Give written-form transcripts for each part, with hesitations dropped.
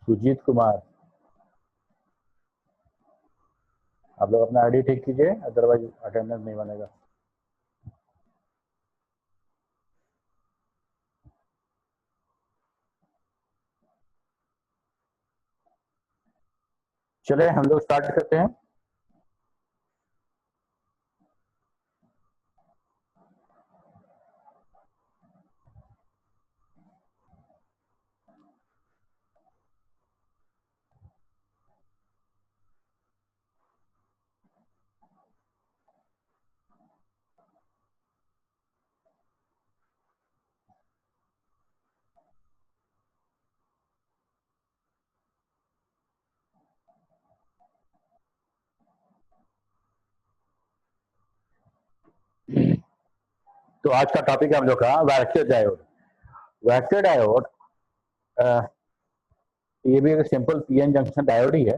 सुजीत कुमार, आप लोग अपना आईडी ठीक कीजिए, अदरवाइज अटेंडेंस नहीं बनेगा। चले हम लोग स्टार्ट करते हैं। तो आज का टॉपिक है हम लोग का वैक्यूम डायोड। वैक्यूम डायोड ये भी एक सिंपल पीएन जंक्शन डायोड ही है।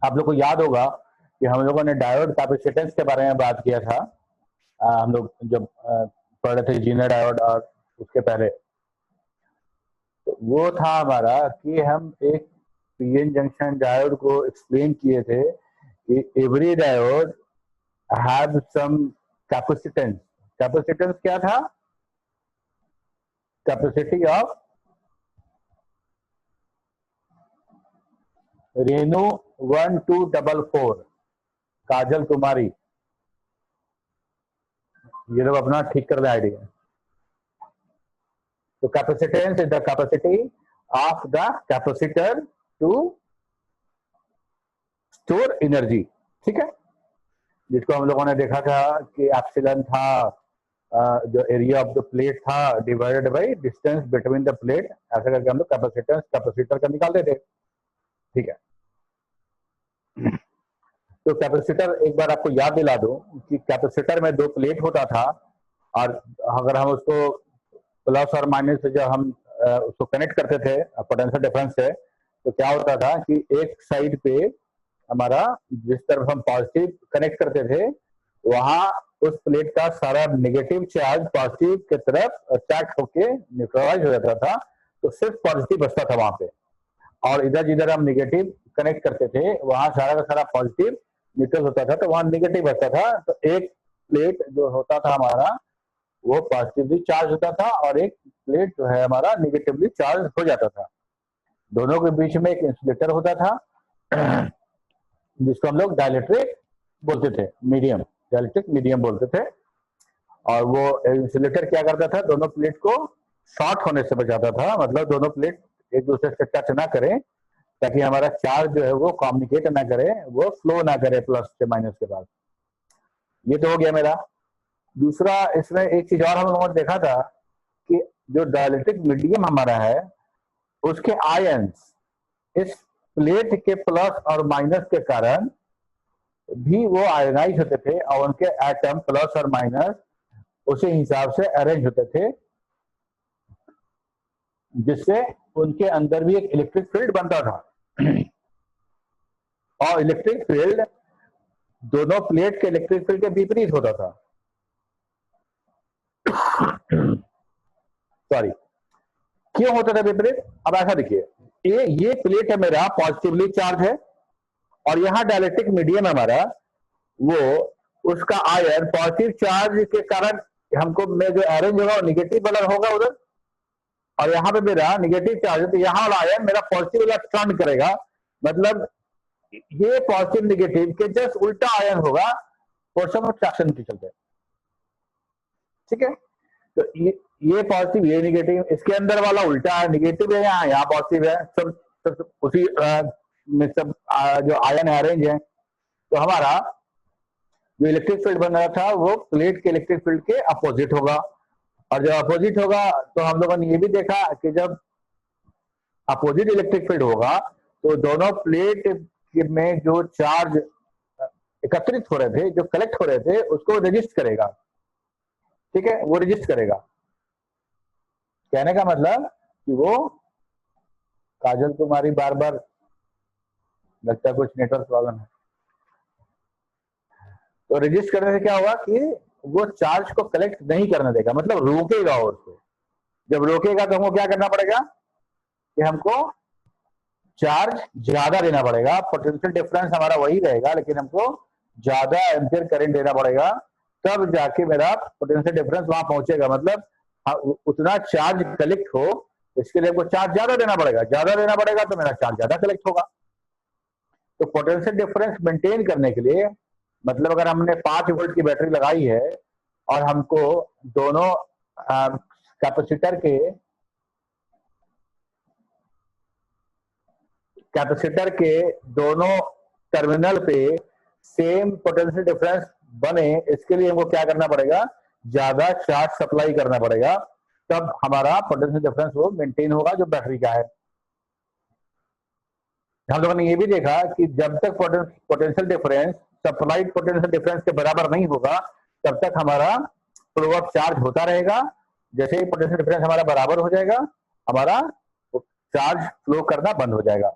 आप लोग को याद होगा कि हम लोगों ने डायोड कैपेसिटेंस के बारे में बात किया था। हम लोग जब पढ़ रहे थे जीना डायोड और उसके पहले, तो वो था हमारा कि हम एक पीएन जंक्शन डायोड को एक्सप्लेन किए थे कि every diode have some capacitance. Capacitance क्या था? कैपेसिटी ऑफ रेनू 1244, काजल कुमारी, ये लोग अपना ठीक कर दे आइडिया। तो capacitance is the capacity of the capacitor to store energy, ठीक है, जिसको हम लोगों ने देखा था कि एप्सिलॉन था जो एरिया ऑफ द प्लेट था divided by distance between the plate, ऐसा करके हम लोग कैपेसिटेंस कैपेसिटर का निकालते थे, ठीक है। तो कैपेसिटर एक बार आपको याद दिला दूं कि कैपेसिटर में दो प्लेट होता था, और अगर हम उसको प्लस और माइनस से जब हम उसको कनेक्ट करते थे पोटेंशियल डिफरेंस से, तो क्या होता था कि एक साइड पे हमारा जिस तरफ हम पॉजिटिव कनेक्ट करते थे, वहां उस प्लेट का सारा नेगेटिव चार्ज पॉजिटिव की तरफ अट्रैक्ट होके न्यूट्रलाइज हो जाता था, तो सिर्फ पॉजिटिव बचता था वहां पे। और इधर जिधर हम नेगेटिव कनेक्ट करते थे वहां सारा का सारा पॉजिटिव न्यूट्रल होता था, तो वहां नेगेटिव बचता था। तो एक प्लेट जो होता था हमारा वो पॉजिटिवली चार्ज होता था, और एक प्लेट जो है हमारा नेगेटिवली चार्ज हो जाता था। दोनों के बीच में एक इंसुलेटर होता था जिसको हम लोग डाइलेक्ट्रिक बोलते थे, मीडियम, डाइलेक्ट्रिक मीडियम बोलते थे। और वो इंसुलेटर क्या करता था? दोनों प्लेट को शॉर्ट होने से बचाता था, मतलब दोनों प्लेट एक दूसरे से टच ना करें, ताकि हमारा चार्ज जो है वो कम्युनिकेट ना करे, वो फ्लो ना करे प्लस से माइनस के बाद। ये तो हो गया मेरा। दूसरा, इसमें एक चीज और हम लोगों ने देखा था कि जो डाइलेक्ट्रिक मीडियम हमारा है उसके आयंस इस प्लेट के प्लस और माइनस के कारण भी वो आयनाइज होते थे, और उनके एटम प्लस और माइनस उसी हिसाब से अरेंज होते थे, जिससे उनके अंदर भी एक इलेक्ट्रिक फील्ड बनता था। और इलेक्ट्रिक फील्ड दोनों प्लेट के इलेक्ट्रिक फील्ड के विपरीत होता था। सॉरी, क्यों होता था विपरीत? अब ऐसा देखिए, ये प्लेट है मेरा पॉजिटिवली चार्ज है, और यहाँ डाइलेक्ट्रिक मीडियम हमारा वो उसका आयन पॉजिटिव चार्ज के कारण हमको में जो अरेंज होगा वो निगेटिव वाला होगा उधर, और यहाँ पे मेरा निगेटिव चार्ज है, तो यहाँ वाला आयन मेरा पॉजिटिव वाला टर्न करेगा, मतलब ये पॉजिटिव निगेटिव के जस्ट उल्टा आयन होगा फोर्स ऑफ अट्रैक्शन के चलते, ठीक है। तो ये पॉजिटिव ये निगेटिव, इसके अंदर वाला उल्टा है, निगेटिव है, यहाँ पॉजिटिव है, सब उसी में सब जो आयन अरेंज है। तो हमारा जो इलेक्ट्रिक फील्ड बन रहा था वो प्लेट के इलेक्ट्रिक फील्ड के अपोजिट होगा, और जब अपोजिट होगा तो हम लोगों ने ये भी देखा कि जब अपोजिट इलेक्ट्रिक फील्ड होगा तो दोनों प्लेट में जो चार्ज एकत्रित हो रहे थे, जो कलेक्ट हो रहे थे, उसको रजिस्ट करेगा, ठीक है, वो रजिस्ट करेगा। कहने का मतलब कि वो काजल कुमारी बार बार लगता है कुछ नेटवर्क प्रॉब्लम है, तो रजिस्ट करने से क्या होगा कि वो चार्ज को कलेक्ट नहीं करने देगा, मतलब रोकेगा उसको, जब रोकेगा तो हमको क्या करना पड़ेगा कि हमको चार्ज ज्यादा देना पड़ेगा, पोटेंशियल डिफरेंस हमारा वही रहेगा लेकिन हमको ज्यादा एम्पियर करंट देना पड़ेगा, तब जाके मेरा पोटेंशियल डिफरेंस वहां पहुंचेगा। मतलब उतना चार्ज कलेक्ट हो, इसके लिए हमको चार्ज ज्यादा देना पड़ेगा, ज्यादा देना पड़ेगा तो मेरा चार्ज ज्यादा कलेक्ट होगा। तो पोटेंशियल डिफरेंस मेंटेन करने के लिए, मतलब अगर हमने 5 वोल्ट की बैटरी लगाई है और हमको दोनों कैपेसिटर के दोनों टर्मिनल पे सेम पोटेंशियल डिफरेंस बने, इसके लिए हमको क्या करना पड़ेगा, ज्यादा चार्ज सप्लाई करना पड़ेगा, तब हमारा पोटेंशियल डिफरेंस वो मेंटेन होगा जो बैटरी का है। हम लोगों ने ये भी देखा कि जब तक potential difference supplied potential difference के बराबर नहीं होगा, तब तक हमारा फ्लो ऑफ चार्ज होता रहेगा। जैसे ही पोटेंशियल डिफरेंस हमारा बराबर हो जाएगा, हमारा चार्ज फ्लो करना बंद हो जाएगा।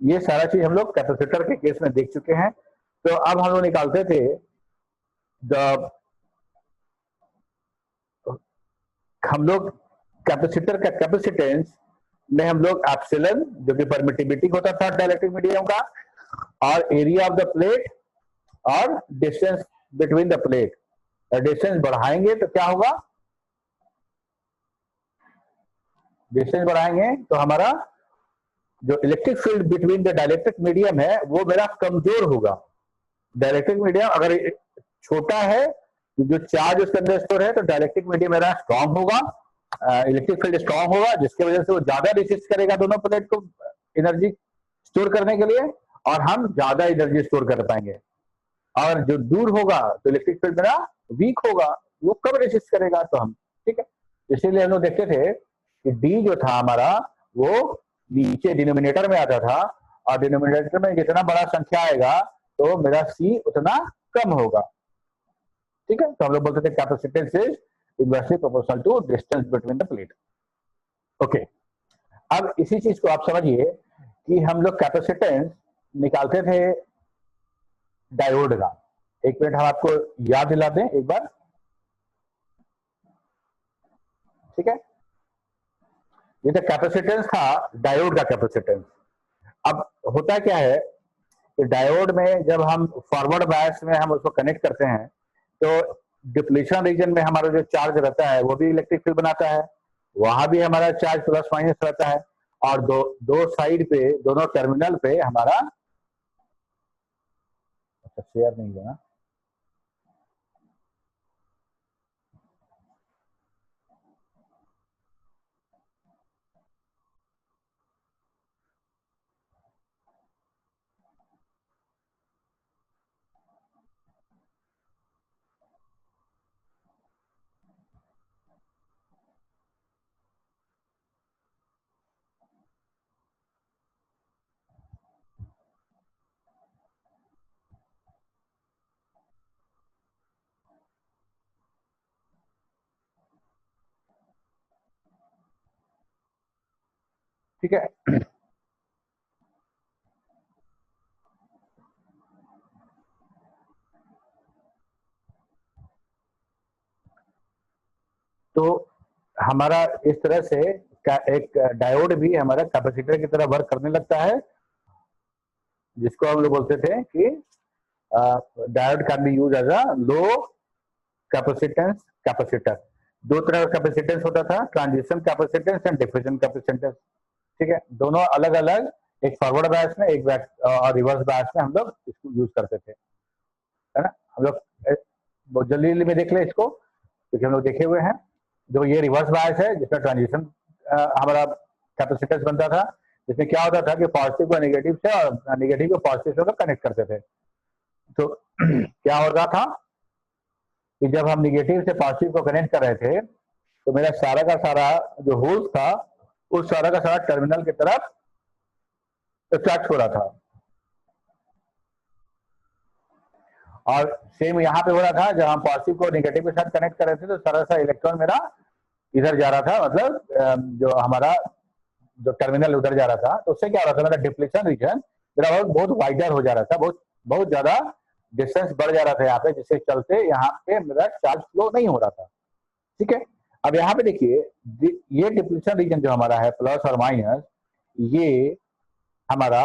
ये सारा चीज हम लोग कैपेसिटर के केस में देख चुके हैं। तो अब हम लोग निकालते थे हम लोग कैपेसिटर का कैपेसिटेंस में हम लोग एप्सिलॉन, जो कि परमिटिविटी होता था डाइलेक्ट्रिक मीडियम का, और एरिया ऑफ द प्लेट और distance between the plate. Distance बढ़ाएंगे तो क्या होगा, डिस्टेंस बढ़ाएंगे तो हमारा जो electric field between the dielectric medium है वो मेरा कमजोर होगा। डाइलेक्ट्रिक मीडियम अगर छोटा है, जो चार्ज उसके अंदर स्टोर है, तो डाइलेक्ट्रिक मीडियम मेरा स्ट्रांग होगा, इलेक्ट्रिक फील्ड स्ट्रांग होगा, जिसकी वजह से वो ज्यादा रेसिस्ट करेगा दोनों प्लेट को एनर्जी स्टोर करने के लिए, और हम ज्यादा एनर्जी स्टोर कर पाएंगे। और जो दूर होगा तो इलेक्ट्रिक फील्ड मेरा वीक होगा, वो कब रेसिस्ट करेगा, तो हम ठीक है। इसीलिए हम लोग देखते थे कि डी जो था हमारा वो नीचे डिनोमिनेटर में आता था, और डिनोमिनेटर में जितना बड़ा संख्या आएगा तो मेरा सी उतना कम होगा। ठीक है, तो हम लोग बोलते थे capacitance is inversely proportional to distance between the plate. Okay, अब इसी चीज को आप समझिए कि हम लोग कैपेसिटेंस निकालते थे डायोड का। एक मिनट हम आपको याद दिला दें एक बार, ठीक है। ये तो कैपेसिटेंस था डायोड का कैपेसिटेंस। अब होता क्या है कि डायोड में जब हम फॉरवर्ड बायस में हम उसको कनेक्ट करते हैं तो डिप्लीशन रीजन में हमारा जो चार्ज रहता है वो भी इलेक्ट्रिक फील्ड बनाता है, वहां भी हमारा चार्ज प्लस माइनस रहता है, और दो साइड पे, दोनों टर्मिनल पे हमारा शेयर नहीं है ना, ठीक है। तो हमारा इस तरह से एक डायोड भी हमारा कैपेसिटर की तरह वर्क करने लगता है, जिसको हम लोग बोलते थे कि diode can be use as a low capacitance capacitor. दो तरह का कैपेसिटेंस होता था, transition capacitance and diffusion capacitance. ठीक है, दोनों अलग अलग, एक फॉरवर्ड बायस में, एक और रिवर्स बायस में हम लोग इसको यूज करते थे, है ना। हम लोग बहुत जल्दी जल्दी में देख ले इसको, क्योंकि हम लोग देखे हुए हैं। जो ये रिवर्स बायस है जिसका ट्रांजिशन हमारा कैपेसिटेंस बनता था, जिसमें क्या होता था कि पॉजिटिव को नेगेटिव से और नेगेटिव को पॉजिटिव से कनेक्ट करते थे। तो क्या हो रहा था कि जब हम नेगेटिव से पॉजिटिव को कनेक्ट कर रहे थे तो मेरा सारा का सारा जो होल्स था, उस सारा का सारा टर्मिनल की तरफ अट्रैक्ट हो रहा था, और सेम यहाँ पे हो रहा था। जब हम पॉजिटिव को नेगेटिव के साथ कनेक्ट कर रहे थे तो सारा सा इलेक्ट्रॉन मेरा इधर जा रहा था, मतलब जो हमारा जो टर्मिनल उधर जा रहा था। तो उससे क्या हो रहा था, मेरा डिप्लीशन रीजन मेरा बहुत वाइडर हो जा रहा था, बहुत ज्यादा डिस्टेंस बढ़ जा रहा था यहाँ पे, जिसके चलते यहाँ पे मेरा चार्ज फ्लो नहीं हो रहा था। ठीक है, अब यहाँ पे देखिए ये डिप्लीशन रीजन जो हमारा है प्लस और माइनस, ये हमारा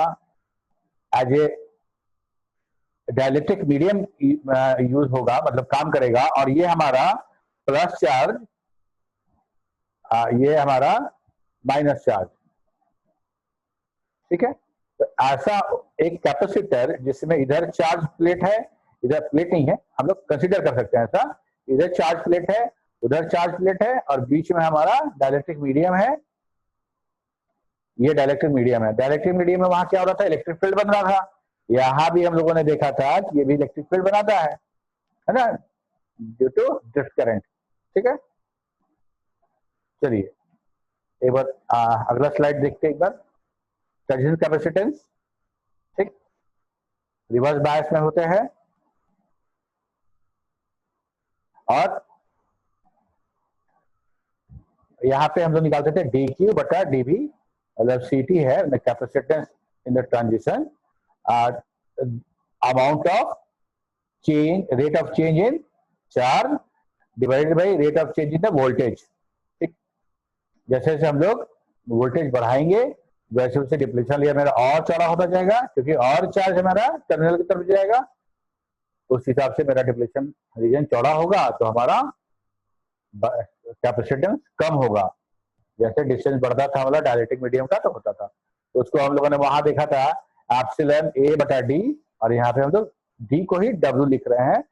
as a dielectric medium use होगा, मतलब काम करेगा, और ये हमारा प्लस चार्ज, ये हमारा माइनस चार्ज। ठीक है, तो ऐसा एक कैपेसिटर जिसमें इधर चार्ज प्लेट है, इधर प्लेट नहीं है, हम लोग कंसीडर कर सकते हैं ऐसा, इधर चार्ज प्लेट है, उधर चार्ज प्लेट है, और बीच में हमारा डाइलेक्ट्रिक मीडियम है। ये डाइलेक्ट्रिक मीडियम है। डाइलेक्ट्रिक मीडियम में वहां क्या हो रहा था, इलेक्ट्रिक फील्ड बन रहा था। यहां भी हम लोगों ने देखा था कि ये भी इलेक्ट्रिक फील्ड बनाता है ना, ड्यू टू ड्रिफ्ट करंट। ठीक है, चलिए एक बार अगला स्लाइड देखते हैं एक बार। ट्रांजिशन कैपेसिटेंस, ठीक, रिवर्स बायस में होते हैं, और यहाँ पे हम लोग निकालते थे डी क्यू बटा डी बी, मतलब सी टी है capacitance in the transition, amount of change, rate of change in charge divided by rate of change in the voltage. ठीक, जैसे जैसे हम लोग वोल्टेज बढ़ाएंगे वैसे वैसे डिप्लीशन लेयर मेरा और चौड़ा होता जाएगा, क्योंकि और चार्ज हमारा टर्मिनल की तरफ जाएगा, उस हिसाब से मेरा डिप्लीशन रीजन चौड़ा होगा, तो हमारा कैपेसिटेंस कम होगा। जैसे डिस्टेंस बढ़ता था हमारा डाइलेक्ट्रिक मीडियम का तो होता था, तो उसको हम लोगों ने वहां देखा था एप्सिलॉन ए बटा डी, और यहाँ पे हम लोग डी को ही डब्ल्यू लिख रहे हैं,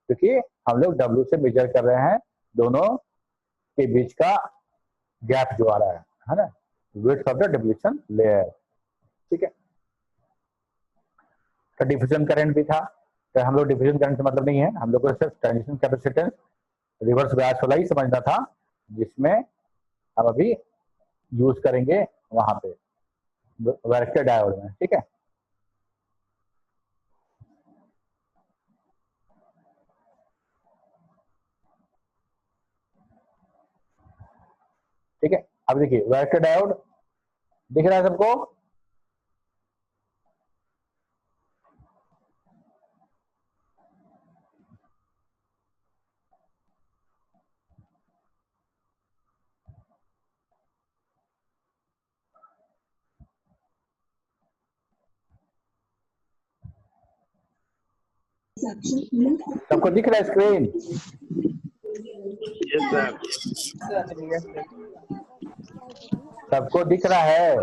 क्योंकि हम लोग डब्ल्यू से मेजर कर रहे हैं दोनों के बीच का गैप जो आ रहा है ना, width of the depletion layer. ठीक है, तो डिफ्यूजन करंट भी था, तो हम लोग डिफ्यूजन करंट से मतलब नहीं है, हम लोग को सिर्फ ट्रांजिशन कैपेसिटेंस रिवर्स बायस वाला ही समझना था, जिसमें हम अभी यूज करेंगे वहां पे वैरेक्टर डायोड में। ठीक है, ठीक है, अब देखिए वैरेक्टर डायोड दिख रहा है सबको? सबको दिख रहा है स्क्रीन? सबको दिख रहा है?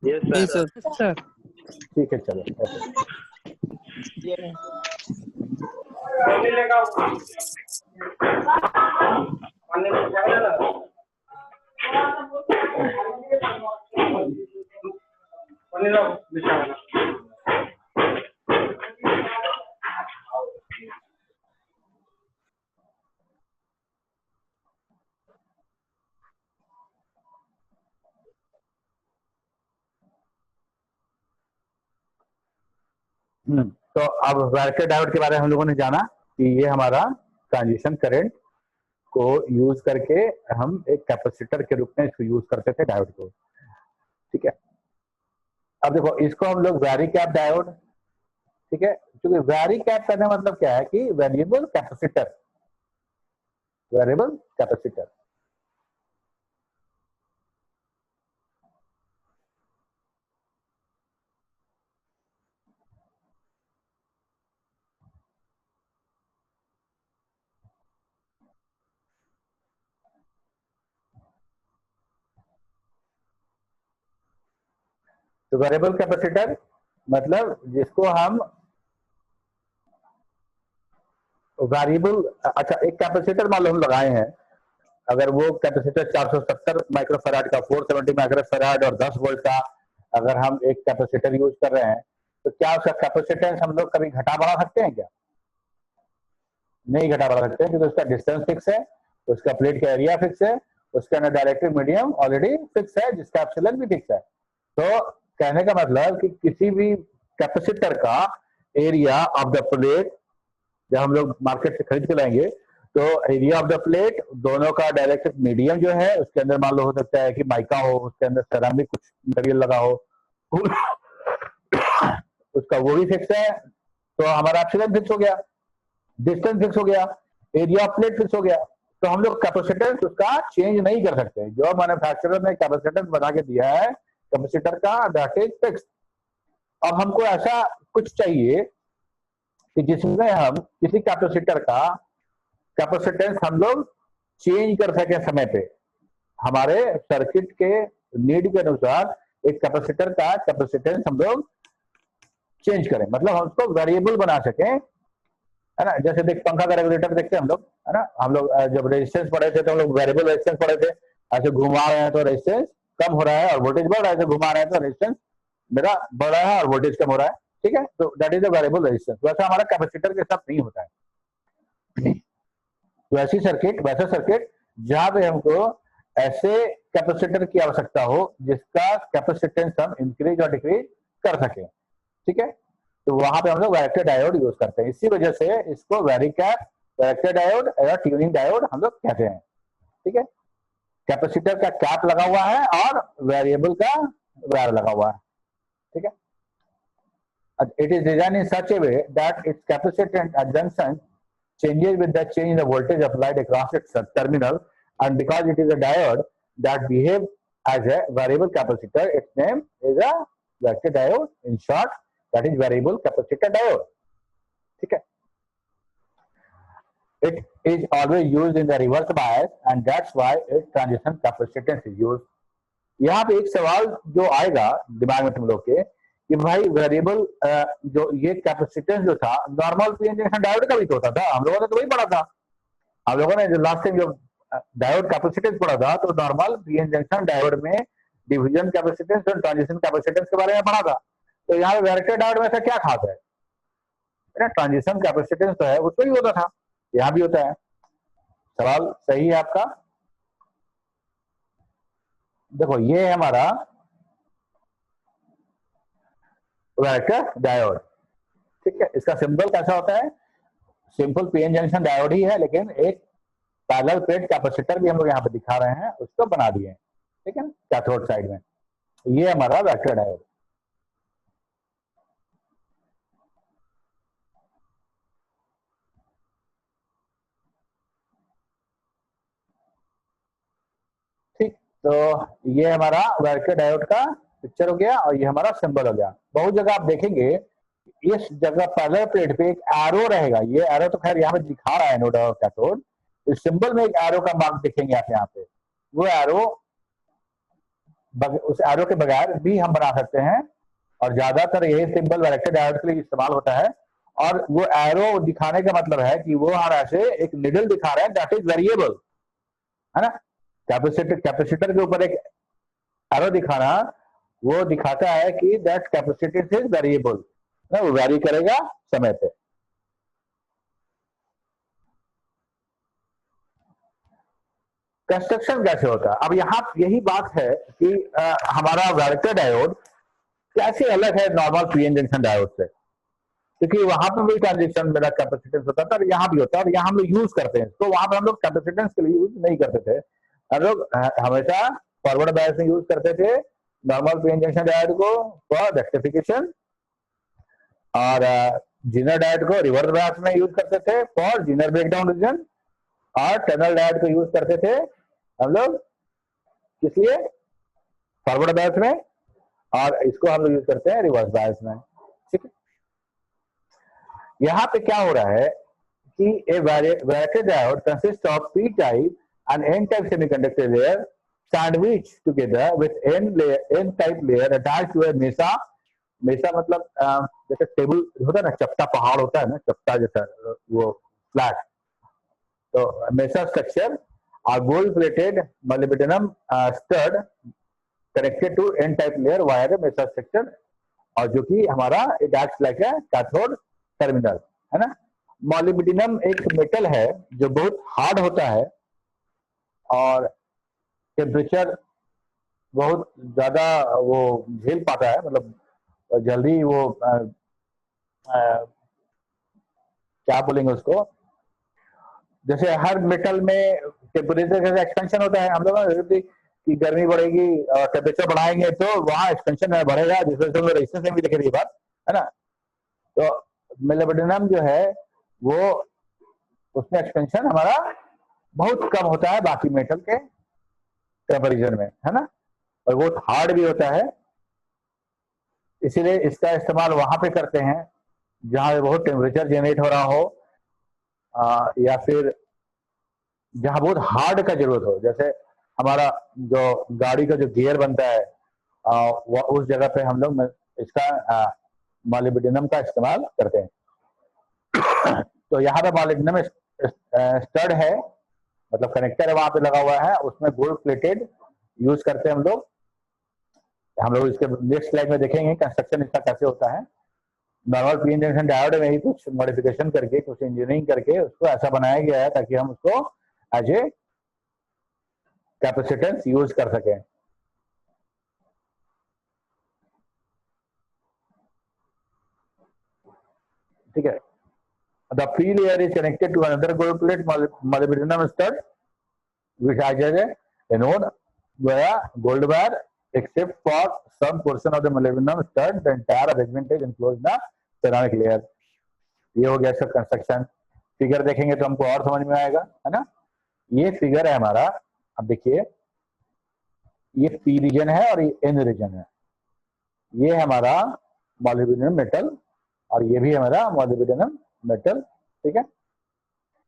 Yes sir. ठीक है, चलो तो अब वैरेक्टर डायोड के बारे में हम लोगों ने जाना कि ये हमारा ट्रांजिशन करंट को यूज करके हम एक कैपेसिटर के रूप में इसको यूज करते थे डायोड को। ठीक है, अब देखो इसको हम लोग वैरी कैप डायोड, ठीक है, क्योंकि वैरी कैप करने मतलब क्या है कि वेरिएबल कैपेसिटर, वेरिएबल कैपेसिटर। तो वेरिएबल कैपेसिटर मतलब जिसको हम वेरिएबल, अच्छा एक कैपेसिटर मान लो हम लगाए हैं, अगर वो कैपेसिटर 470 माइक्रोफैराड का, 470 माइक्रोफैराड और 10 वोल्ट का अगर हम एक कैपेसिटर यूज कर रहे हैं, तो क्या उसका कैपेसिटेंस हम लोग कभी घटा बढ़ा सकते हैं क्या? नहीं घटा बढ़ा सकते, क्योंकि उसका डिस्टेंस फिक्स है, उसका प्लेट का एरिया फिक्स है, उसके अंदर डाइलेक्ट्रिक मीडियम ऑलरेडी फिक्स है, जिसका एप्सिलॉन भी फिक्स है। तो कहने का मतलब कि किसी भी कैपेसिटर का एरिया ऑफ द प्लेट जब हम लोग मार्केट से खरीद के लाएंगे, तो एरिया ऑफ द प्लेट दोनों का डाइलेक्ट्रिक मीडियम जो है उसके अंदर मान लो हो सकता है कि माइका हो, उसके अंदर सेरामिक कुछ मटेरियल लगा हो उसका वो भी फिक्स है, तो हमारा एप्सिलॉन फिक्स हो गया, डिस्टेंस फिक्स हो गया, एरिया ऑफ प्लेट फिक्स हो गया। तो हम लोग कैपेसिटेंस उसका चेंज नहीं कर सकते। जो मैन्युफैक्चरर ने कैपेसिटेंस बना के दिया है कैपेसिटर का, दैट इज फिक्स। अब हमको ऐसा कुछ चाहिए कि जिसमें हम किसी कैपेसिटर का कैपेसिटेंस हम लोग चेंज कर सके समय पे, हमारे सर्किट के नीड के अनुसार एक कैपेसिटर का कैपेसिटेंस हम लोग चेंज करें, मतलब हम उसको वेरिएबल बना सकें, है ना। जैसे देख पंखा का रेगुलेटर देखते हैं हम लोग, है ना। हम लोग जब रेजिस्टेंस पढ़े थे तो हम लोग वेरिएबल रेजिस्टेंस पढ़े थे। ऐसे घुमा रहे हैं तो रेजिस्टेंस कम हो रहा है और वोल्टेज बढ़ रहा है, ऐसे घुमा रहे हैं तो रेजिस्टेंस मेरा बढ़ रहा है और वोल्टेज कम हो रहा है, ठीक है। तो that is a variable resistance. वैसा हमारा कैपेसिटर के साथ नहीं होता है। वैसा सर्किट जहां पे हमको ऐसे कैपेसिटर की आवश्यकता हो जिसका कैपेसिटेंस हम इंक्रीज और डिक्रीज कर सके, ठीक है। तो वहां पे हम लोग वैरेक्टर डायोड यूज करते हैं। इसी वजह से इसको वैरिकैप, वैरेक्टर डायोड या ट्यूनिंग डायोड हम लोग कहते हैं, ठीक है। कैपेसिटर का कैप लगा हुआ है और वेरिएबल का वायर लगा हुआ है, ठीक है। It is designed in such a way that its capacitance adjunction changes with the change in the voltage applied across its terminal, and because it is a diode that behaves as a variable capacitor, its name is a vector diode. In short, that is variable capacitor diode. ठीक है। It is always used in the reverse bias, and that's why its transition capacitance is used. यहाँ पे एक सवाल जो आएगा दिमाग में तुम लोग के कि भाई वेरिएबल जो ये कैपेसिटेंस जो था नॉर्मल पीएन जंक्शन डायोड का भी तो होता था, हम लोगों ने तो वही पढ़ा था। हम लोगों ने जो लास्ट टाइम जो डायोड कैपेसिटेंस पढ़ा था तो नॉर्मल पीएन जंक्शन डायोड में डिवीजन कैपेसिटेंस और ट्रांजिशन कैपेसिटेंस के बारे में पढ़ा था। तो यहाँ पे वैरेक्टर डायोड में ऐसा क्या खास है, ट्रांजिशन कैपेसिटेंस तो है उसमें भी होता था, यहाँ भी होता है। सवाल सही है आपका। देखो ये है हमारा वैरेक्टर डायोड, ठीक है। इसका सिंबल कैसा होता है, सिंपल पीएन जंक्शन डायोड ही है, लेकिन एक पैरेलल प्लेट कैपेसिटर भी हम लोग यहाँ पे दिखा रहे हैं, उसको बना दिए, ठीक है, कैथोड साइड में। ये हमारा वैरेक्टर डायोड। ठीक, तो ये हमारा वैरेक्टर डायोड का पिक्चर हो गया और ये हमारा सिंबल हो गया। बहुत जगह आप देखेंगे इस जगह पैरेलल प्लेट पे एक एरो रहेगा, ये एरो तो खैर यहाँ पे दिखा रहा है नोड ऑफ कैथोड, इस सिंबल में एक एरो का मार्क देखेंगे आप यहाँ पे। वो एरो उस एरो के बगैर भी हम बना सकते हैं और ज्यादातर ये सिंबल वैरेक्टर डायोड के लिए इस्तेमाल होता है। और वो एरो दिखाने का मतलब है कि वो हमारा ऐसे एक निडल दिखा रहा है, दैट इज वेरिएबल, है ना। कैपेसिटर के ऊपर एक एरो दिखाना वो दिखाता है कि दैट कैपेसिटेंस इज वेरिएबल, वो वैरी करेगा समय पे। कंस्ट्रक्शन कैसे होता है, अब यहाँ यही बात है कि हमारा वैरेक्टर डायोड कैसे अलग है नॉर्मल पीएन जंक्शन डायोड से, क्योंकि वहां पर भी ट्रांजिशन मेरा कैपेसिटेंस होता था और यहाँ भी होता है और यहाँ हम लोग यूज करते हैं। तो वहां पर हम लोग कैपेसिटेंस के लिए यूज नहीं करते थे, हम लोग हमेशा फॉरवर्ड बायस में यूज करते थे नॉर्मल पीएन जंक्शन डायोड को फॉर रेक्टिफिकेशन, और जीनर डायोड को रिवर्स बायस में यूज करते थे फॉर जीनर ब्रेकडाउन रीजन, और टनल डायोड को यूज करते थे हम लोग किस लिए, फॉरवर्ड बायस में, और इसको हम लोग यूज करते हैं रिवर्स बायस में, ठीक है। यहाँ पे क्या हो रहा है कि a varactor diode consists of p type and n type semiconductor layer sandwiched together with n type layer attached to a mesa। मेसा मतलब जैसे टेबल होता है ना, चपटा पहाड़ होता है ना, चपटा जैसा वो फ्लैट, तो मेसा structure are gold plated molybdenum stud connected to n type layer via the mesa structure, और जो कि हमारा it acts like a cathode terminal, है ना। मॉलिब्डेनम एक मेटल है जो बहुत हार्ड होता है और टेम्परेचर बहुत ज्यादा वो झेल पाता है, मतलब जल्दी वो क्या बोलेंगे उसको, जैसे हर मेटल में टेम्परेचर का एक्सपेंशन होता है। हम लोग कि गर्मी बढ़ेगी और टेम्परेचर बढ़ाएंगे तो वहां एक्सपेंशन बढ़ेगा, जिस वजह से हम रेजिस्टेंस में भी देखे ये बात, है ना। तो मोलिब्डेनम जो है वो उसमें एक्सपेंशन हमारा बहुत कम होता है बाकी मेटल के कंपैरिजन में, है ना, और बहुत हार्ड भी होता है। इसीलिए इसका इस्तेमाल वहां पे करते हैं जहां बहुत टेम्परेचर जनरेट हो रहा हो, या फिर जहां बहुत हार्ड का जरूरत हो, जैसे हमारा जो गाड़ी का जो गियर बनता है, उस जगह पे हम लोग इसका मॉलिब्डेनम का इस्तेमाल करते हैं। तो यहाँ पे मॉलिब्डेनम स्टड है, मतलब कनेक्टर है वहां पे लगा हुआ है, उसमें गोल्ड प्लेटेड यूज करते हैं हम लोग। इसके नेक्स्ट स्लाइड में देखेंगे कंस्ट्रक्शन इसका कैसे होता है। Normal P N junction diode में ही कुछ मॉडिफिकेशन करके, कुछ इंजीनियरिंग करके उसको ऐसा बनाया गया है ताकि हम उसको एज ए कैपेसिटेंस यूज कर सकें। ठीक है, the P layer is connected to another gold plate molybdenum stud which acts as a node via gold wire, except for some portion of the molybdenum stud, the entire arrangement is enclosed in the ceramic layer। ये हो गया इसका construction. Figure देखेंगे तो हमको और समझ में आएगा, है ना। ये फिगर है हमारा, अब देखिए ये P रीजन है और ये N रीजन है। ये है हमारा मॉलिब्डेनम मेटल और ये भी हमारा मॉलिब्डेनम मेटल। ठीक है,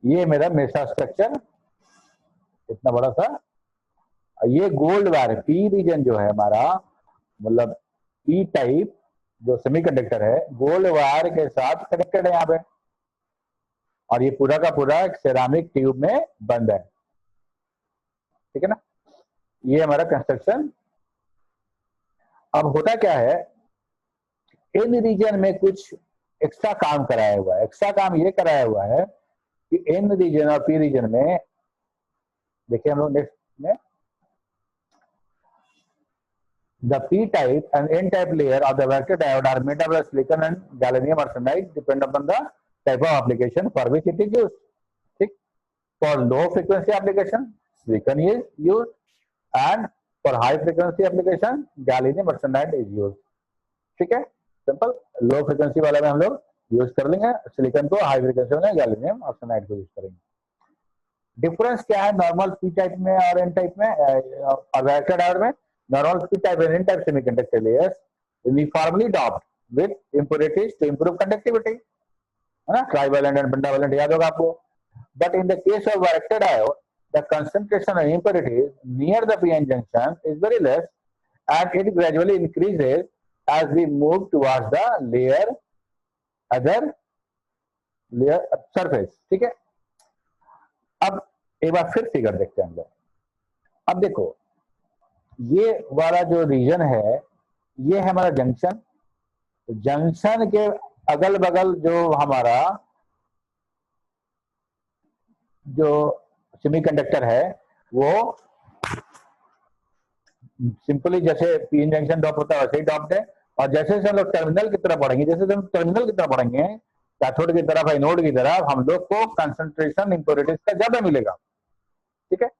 ये मेरा मेसा स्ट्रक्चर इतना बड़ा सा, ये गोल्ड वायर पी रीजन जो है हमारा, मतलब पी टाइप जो सेमीकंडक्टर है गोल्ड वायर के साथ कनेक्टेड है यहाँ पे, और ये पूरा का पूरा एक सेरामिक ट्यूब में बंद है। ठीक है ना, ये हमारा कंस्ट्रक्शन। अब होता क्या है, इन रीजन में कुछ एक्स्ट्रा काम कराया हुआ है। एक्स्ट्रा काम ये कराया हुआ है कि एन रीजन और पी रीजन में, देखिए हम लोग नेक्स्ट में, the P type and N type layer of the vector diode are made of silicon and gallium arsenide, depend upon the type of application for which it is used। ठीक, for low frequency application silicon is used and for high frequency application gallium arsenide is used। ठीक है, simple. Low frequency वाला में हम लोग use कर लेंगे silicon को, हाई फ्रिक्वेंसी में गैलियम आर्सेनाइड को यूज करेंगे। डिफरेंस क्या है नॉर्मल पी टाइप में और एन टाइप में, और वैक्टर डायोड में? Normal P type and N type semiconductor layers uniformly doped with impurities to improve conductivity, है ना, ट्राइवेलेंट एंड पेंटावेलेंट याद होगा आपको। But in the case of varactor diode the concentration of impurities near the PN junction is very less and it gradually increases as we move towards the other layer surface। ठीक है, अब एक बार फिर figure देखते हैं हम लोग। अब देखो ये वाला जो रीजन है ये है हमारा जंक्शन। जंक्शन के अगल बगल जो हमारा जो सेमीकंडक्टर है वो सिंपली जैसे पीएन जंक्शन ड्रॉप होता है वैसे ही ड्रॉप्ड है, और जैसे जैसे हम लोग टर्मिनल की तरफ बढ़ेंगे, जैसे हम टर्मिनल की तरफ बढ़ेंगे, कैथोड की तरफ, एनोड की तरफ, हम लोग को कंसंट्रेशन इंप्योरिटीज का ज्यादा मिलेगा। ठीक है,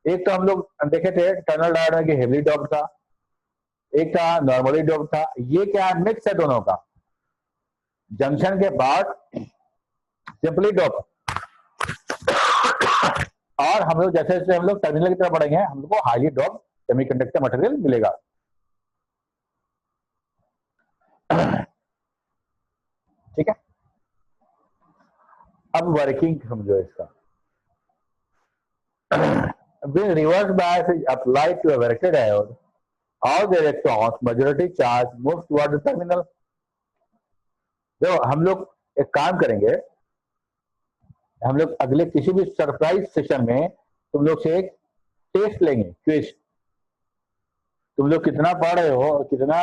एक तो हम लोग देखे थे टर्मिनल डायोड में कि हेवली डॉप्ड था, एक था नॉर्मली डॉप्ड था। ये क्या है, मिक्स है दोनों का। जंक्शन के बाद सिंपली डॉप्ड, और हम लोग जैसे जैसे हम लोग टर्मिनल की तरफ बढ़ेंगे हम लोग को हाईली डॉप्ड सेमीकंडक्टर मटेरियल मिलेगा। ठीक है, अब वर्किंग समझो इसका। When reverse bias is applied to a vector diode, all the electrons majority charge moves toward the terminal। देखो हम लोग एक काम करेंगे, हम लोग अगले किसी भी सरप्राइज सेशन में तुम लोग से एक टेस्ट लेंगे, क्विज। तुम लोग कितना पढ़ रहे हो, कितना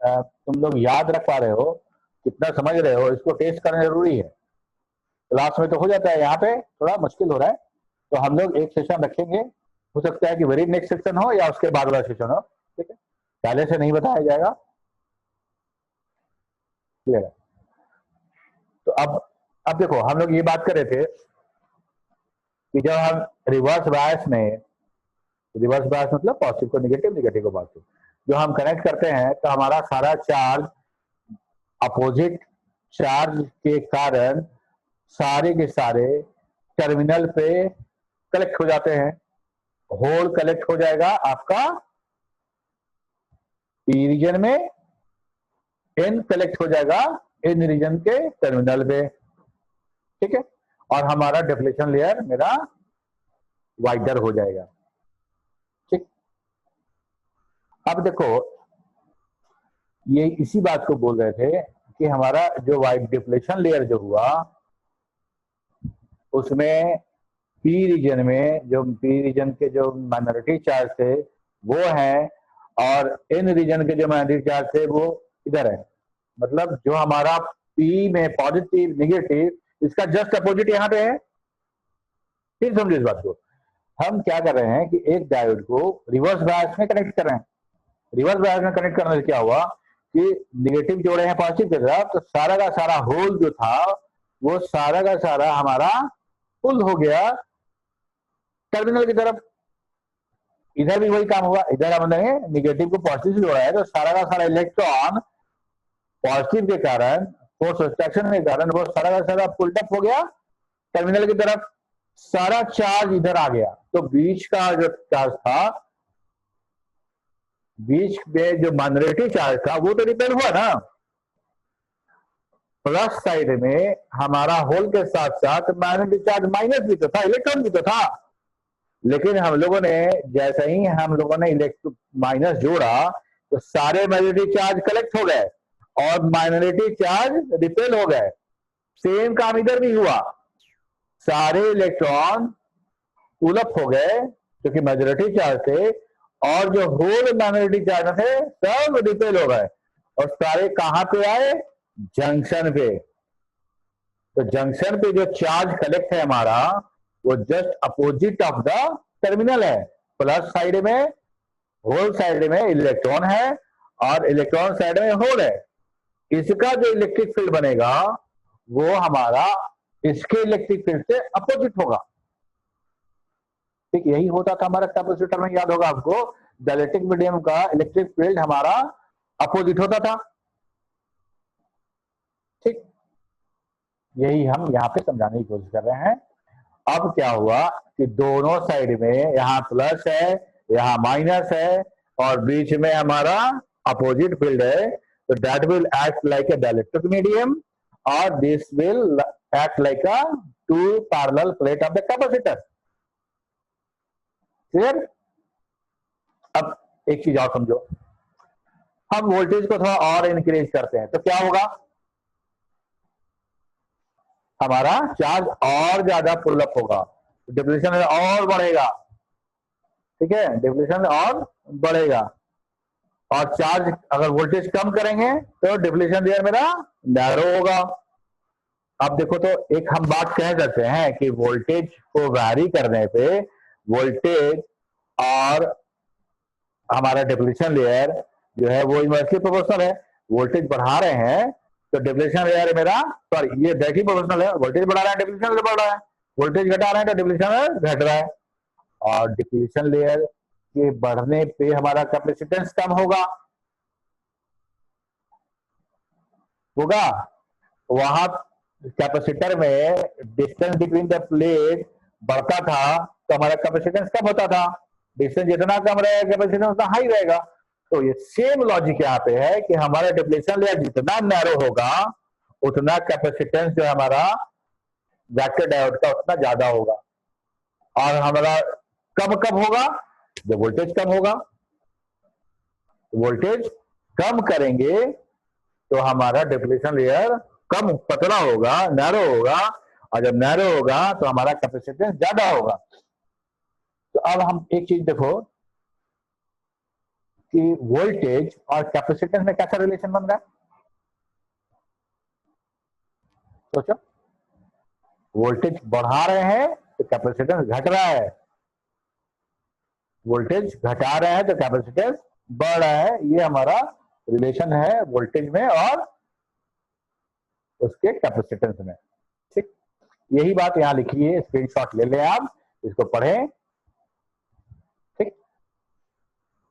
तुम लोग याद रख पा रहे हो, कितना समझ रहे हो, इसको टेस्ट करना जरूरी है। क्लास में तो हो जाता है, यहाँ पे थोड़ा मुश्किल हो रहा है, तो हम लोग एक सेशन रखेंगे। हो सकता है कि वेरी नेक्स्ट सेशन हो या उसके बाद वाला सेशन हो। ठीक है, पहले से नहीं बताया जाएगा। क्लियर है? तो अब देखो हम लोग ये बात कर रहे थे कि जब हम रिवर्स बायस में, रिवर्स बायस मतलब पॉजिटिव को नेगेटिव, नेगेटिव को पॉजिटिव, जो हम कनेक्ट करते हैं तो हमारा सारा चार्ज अपोजिट चार्ज के कारण सारे के सारे टर्मिनल पे कलेक्ट हो जाते हैं, होल कलेक्ट हो जाएगा आपका पी रीजन में, एन कलेक्ट हो जाएगा एन रीजन के टर्मिनल पे, ठीक है, और हमारा डिप्लेशन लेयर मेरा वाइडर हो जाएगा, ठीक। अब देखो ये इसी बात को बोल रहे थे कि हमारा जो वाइड डिप्लेशन लेयर जो हुआ उसमें पी रीजन में जो पी रीजन के जो माइनॉरिटी चार्ज थे वो हैं, और एन रीजन के जो माइनॉरिटी चार्ज थे वो इधर है। मतलब जो हमारा पी में पॉजिटिव नेगेटिव इसका जस्ट अपोजिट यहाँ पे है। फिर समझो इस बात को, हम क्या कर रहे हैं कि एक डायोड को रिवर्स बायस में कनेक्ट कर रहे हैं। रिवर्स बायस में कनेक्ट करने से क्या हुआ कि नेगेटिव जोड़े हैं पॉजिटिव की तरफ, तो सारा का सारा होल जो था वो सारा का सारा हमारा फुल हो गया टर्मिनल की तरफ। इधर भी वही काम हुआ, इधर हमने नेगेटिव को पॉजिटिव से जोड़ा है तो सारा का सारा इलेक्ट्रॉन पॉजिटिव के कारण, फोर्स अट्रैक्शन के कारण वो सारा का सारा पुल्ड अप हो गया टर्मिनल की तरफ, सारा चार्ज इधर आ गया। तो बीच का जो चार्ज था, बीच में जो माइनॉरिटी चार्ज था वो तो रिपेल हुआ ना। प्लस साइड में हमारा होल के साथ साथ माइनॉरिटी चार्ज माइनस भी तो था, इलेक्ट्रॉन भी तो था, लेकिन हम लोगों ने जैसे ही हम लोगों ने इलेक्ट्रॉन माइनस जोड़ा तो सारे माइनॉरिटी चार्ज कलेक्ट हो गए और माइनॉरिटी चार्ज रिपेल हो गए। सेम काम इधर भी हुआ, सारे इलेक्ट्रॉन पुल अप हो गए क्योंकि मेजॉरिटी चार्ज थे, और जो होल माइनॉरिटी चार्ज थे सब रिपेल हो गए और सारे कहां पे आए, जंक्शन पे। तो जंक्शन पे जो चार्ज कलेक्ट है हमारा वो just opposite of the terminal है। प्लस साइड में, होल साइड में इलेक्ट्रॉन है और इलेक्ट्रॉन साइड में होल है। इसका जो इलेक्ट्रिक फील्ड बनेगा वो हमारा इसके इलेक्ट्रिक फील्ड से अपोजिट होगा। ठीक, यही होता था हमारा कैपेसिटर में, याद होगा आपको, डाइलेक्ट्रिक मीडियम का इलेक्ट्रिक फील्ड हमारा अपोजिट होता था। ठीक, यही हम यहाँ पे समझाने की कोशिश कर रहे हैं। अब क्या हुआ कि दोनों साइड में, यहाँ प्लस है यहाँ माइनस है और बीच में हमारा अपोजिट फील्ड है, तो that will act like a dielectric medium और this will act like a two parallel plate of the capacitor. Clear? अब एक चीज और समझो, हम वोल्टेज को थोड़ा और इंक्रीज करते हैं तो क्या होगा, हमारा चार्ज और ज्यादा पुल अप होगा, डिप्लीशन और बढ़ेगा। ठीक है, डिप्लीशन और बढ़ेगा, और चार्ज अगर वोल्टेज कम करेंगे तो डिप्लीशन लेयर मेरा नैरो होगा। अब देखो, तो एक हम बात कह सकते हैं कि वोल्टेज को वैरी करने पे वोल्टेज और हमारा डिप्लीशन लेयर जो है वो इनवर्सली प्रोपोर्शनल है। वोल्टेज बढ़ा रहे हैं तो डिप्लीशन लेयर मेरा, सॉरी ये डायरेक्टली प्रोपोर्शनल है, वोल्टेज बढ़ा रहा है डिप्लीशन लेयर बढ़ रहा है, वोल्टेज घटा रहे हैं तो डिप्लीशन लेयर घट रहा है। और डिप्लीशन लेयर के बढ़ने पे हमारा कैपेसिटेंस कम होगा, वहां कैपेसिटर में डिस्टेंस बिटवीन द प्लेट बढ़ता था तो हमारा कैपेसिटेंस कम होता था, डिस्टेंस जितना कम रहेगा कैपेसिटेंस उतना हाई रहेगा। तो ये सेम लॉजिक यहाँ पे है कि हमारा डिप्लीशन लेयर जितना नैरो होगा उतना कैपेसिटेंस जो हमारा वैक्टर डायोड का उतना ज्यादा होगा, और हमारा कम कब होगा, जब वोल्टेज कम होगा। वोल्टेज कम करेंगे तो हमारा डिप्लीशन लेयर कम पतला होगा, नैरो होगा, और जब नैरो होगा तो हमारा कैपेसिटेंस ज्यादा होगा। तो अब हम एक चीज देखो कि वोल्टेज और कैपेसिटेंस में कैसा रिलेशन बन रहा है, सोचो। वोल्टेज बढ़ा रहे हैं तो कैपेसिटेंस घट रहा है, वोल्टेज घटा रहे हैं तो कैपेसिटेंस बढ़ रहा है। ये हमारा रिलेशन है वोल्टेज में और उसके कैपेसिटेंस में। ठीक, यही बात यहां लिखी है, स्क्रीनशॉट ले लें आप, इसको पढ़ें। ठीक,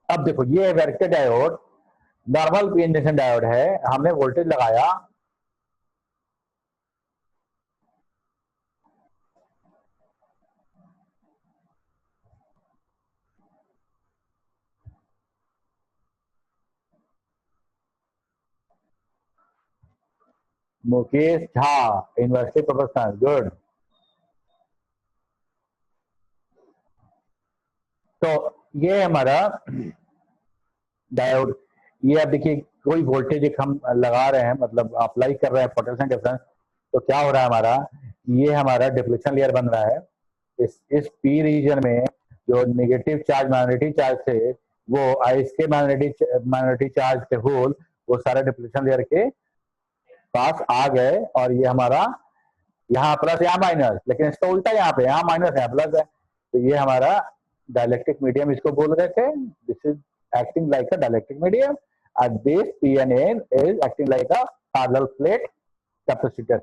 अब देखो ये vector diode normal PN junction diode है, हमने वोल्टेज लगाया, Mukesh Jha, university professor, good. तो ये हमारा डायोड, ये अब देखिए कोई वोल्टेज एक हम लगा रहे हैं, मतलब अप्लाई कर रहे हैं पोटेंशियल डिफरेंस, तो क्या हो रहा है हमारा, ये हमारा डिप्लीशन लेयर बन रहा है। इस पी रीजन में जो नेगेटिव चार्ज मैग्नेटिक चार्ज थे वो इसके मैग्नेटिक चार्ज थे होल, वो सारे डिप्लीशन लेयर के पास आ गए, और ये हमारा यहाँ प्लस यहाँ माइनस, लेकिन इसका उल्टा यहाँ पे, यहाँ माइनस यहाँ प्लस है, तो ये हमारा डाइलेक्ट्रिक मीडियम इसको बोल रहे थे। This is acting like a dielectric medium and this PNN is acting like a parallel plate capacitor.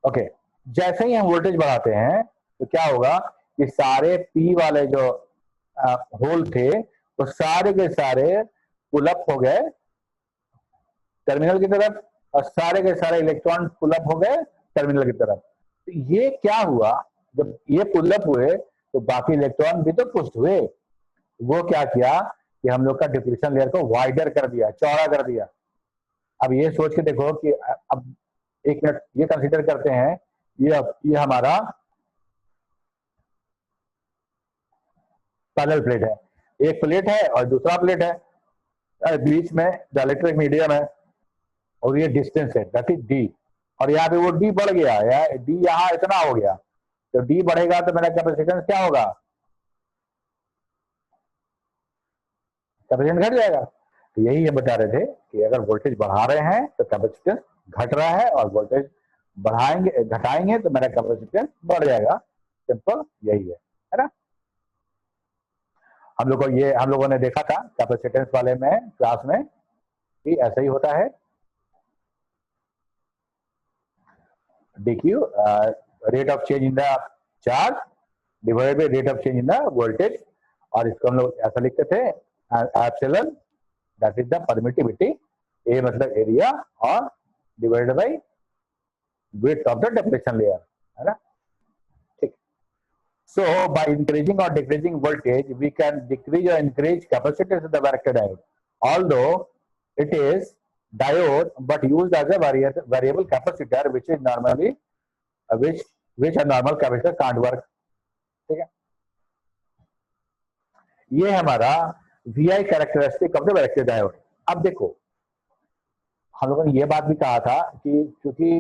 Okay, जैसे ही हम वोल्टेज बढ़ाते हैं तो क्या होगा कि सारे P वाले जो होल थे वो सारे के सारे पुल अप हो गए टर्मिनल की तरफ, और सारे के सारे इलेक्ट्रॉन पुल अप हो गए टर्मिनल की तरफ। तो ये क्या हुआ, जब ये पुल अप हुए तो बाकी इलेक्ट्रॉन भी तो पुश हुए। वो क्या किया कि हम लोग का डिप्लीशन लेयर को वाइडर कर दिया, चौड़ा कर दिया। अब ये सोच के देखो कि अब एक मिनट ये कंसीडर करते हैं, ये हमारा पैरेलल प्लेट है, एक प्लेट है और दूसरा प्लेट है, बीच में डाइलेक्ट्रिक मीडियम है, और ये डिस्टेंस है दैट इज डी, और यहाँ पे वो डी बढ़ गया, डी यहाँ इतना हो गया, तो डी बढ़ेगा तो मेरा कैपेसिटेंस क्या होगा, कैपेसिटेंस घट जाएगा। तो यही हम बता रहे थे कि अगर वोल्टेज बढ़ा रहे हैं तो कैपेसिटेंस घट रहा है, और वोल्टेज बढ़ाएंगे घटाएंगे तो मेरा कैपेसिटेंस बढ़ जाएगा। सिंपल यही है ना। हम लोगों ने देखा था कैपेसिटेंस वाले में क्लास में कि ऐसा ही होता है, dq rate of change in the charge divided by rate of change in the voltage, और इसको हम लोग ऐसा लिखते थे epsilon that is the permittivity, A मतलब एरिया, और divided by width of the depletion layer, है ना। ठीक, सो बाय इंक्रीजिंग और decreasing voltage we can decrease और increase capacitance of the varactor diode, although it is diode but used as a variable capacitor which is normally which a normal capacitor can't work। ठीक है, ये हमारा VI characteristic of the varactor diode. अब देखो हम लोगों ने ये बात भी कहा था कि क्योंकि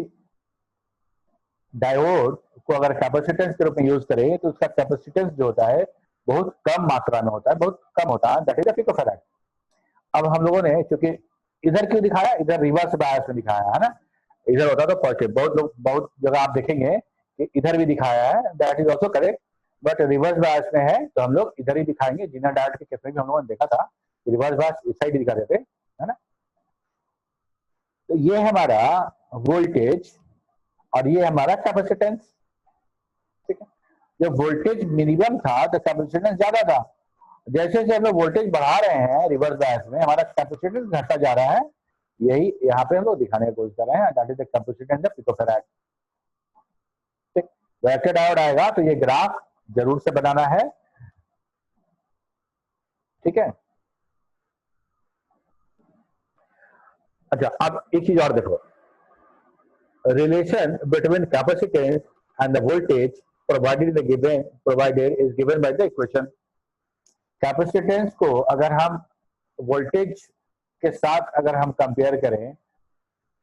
डायोड को अगर कैपेसिटेंस के रूप में यूज करें तो उसका कैपेसिटेंस जो होता है बहुत कम मात्रा में होता है, बहुत कम होता है, दैट इज द पिकोफैराड। अब हम लोगों ने क्योंकि इधर क्यों दिखाया, इधर रिवर्स बायस में दिखाया है ना, इधर होता तो पॉजिटिव, बहुत जगह आप देखेंगे कि इधर भी दिखाया है, that is also correct, but reverse bias में है तो हम लोग इधर ही दिखाएंगे। जिना डायोड के केस में भी हम लोगों ने देखा था रिवर्स बायस इस साइड दिखा देते, है ना। तो ये हमारा वोल्टेज और ये हमारा कैपेसिटेंस, ठीक है। जब वोल्टेज मिनिमम था तो कैपेसिटेंस ज्यादा था, जैसे जैसे हम लोग वोल्टेज बढ़ा रहे हैं रिवर्स बायस में हमारा कैपेसिटेंस घटता जा रहा है, यही यहाँ पे हम लोग दिखाने की कोशिश कर रहे हैं, that is the capacitance the picofarad. ठीक, वैरेक्टर डायोड आएगा तो ये ग्राफ जरूर से बनाना है, ठीक है। अच्छा, अब एक चीज और देखो, relation between capacitance and the voltage provided is given by the equation. Capacitance को अगर हम वोल्टेज के साथ अगर हम कंपेयर करें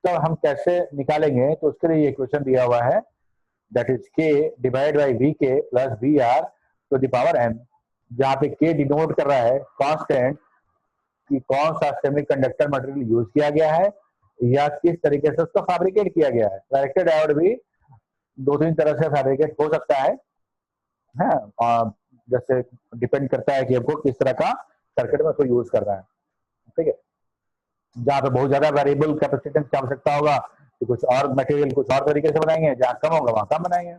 तो हम कैसे निकालेंगे, तो उसके लिए इक्वेशन दिया हुआ है, that is k divide by vk plus vr to the power n, जहां पे k डिनोट कर रहा है कांस्टेंट कि कौन सा सेमीकंडक्टर मटेरियल यूज किया गया है या किस तरीके से उसको फैब्रिकेट किया गया है। वैरेक्टर डायोड भी दो तीन तरह से फैब्रिकेट हो सकता है, और जैसे डिपेंड करता है कि आपको किस तरह का सर्किट में उसको यूज कर रहा है, ठीक है। जहाँ पे बहुत ज्यादा वेरिएबल कैपेसिटेंस की आवश्यकता होगा तो कुछ और मटेरियल कुछ और तरीके से बनाएंगे, जहाँ कम होगा वहां कम बनाएंगे,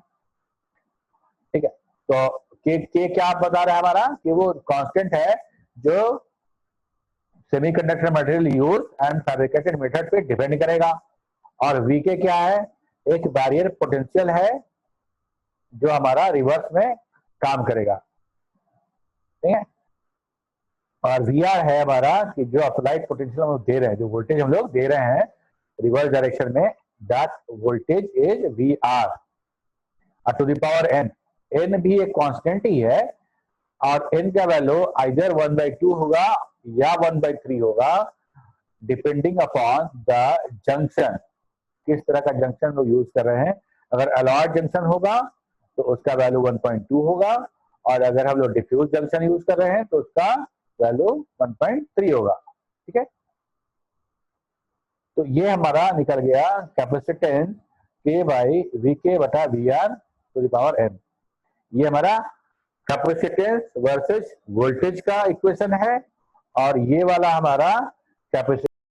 ठीक है। तो के क्या आप बता रहे हैं हमारा कि वो कांस्टेंट है जो semiconductor material use and fabricated method पे डिपेंड करेगा, और वीके क्या है, एक बैरियर पोटेंशियल है जो हमारा रिवर्स में काम करेगा, ठीक है। और वी आर है हमारा कि जो अप्लाइड पोटेंशियल हम लोग दे रहे हैं, जो वोल्टेज हम लोग दे रहे हैं रिवर्स डायरेक्शन में, that voltage is V R to the power N. N भी एक कांस्टेंट ही है और एन का वैल्यू आइदर 1/2 होगा या 1/3 होगा, डिपेंडिंग अपॉन द जंक्शन, किस तरह का जंक्शन लोग यूज कर रहे हैं। अगर अलॉयड जंक्शन होगा तो उसका वैल्यू 1.2 होगा, और अगर हम लोग डिफ्यूज जंक्शन यूज कर रहे हैं तो उसका वैल्यू 1.3 होगा। ठीक है, तो ये हमारा निकल गया कैपेसिटेंस के बाई वी के बटा V R to the power N. ये हमारा कैपेसिटेंस वर्सेस वोल्टेज का इक्वेशन है, और ये वाला हमारा कैपेसिटेंस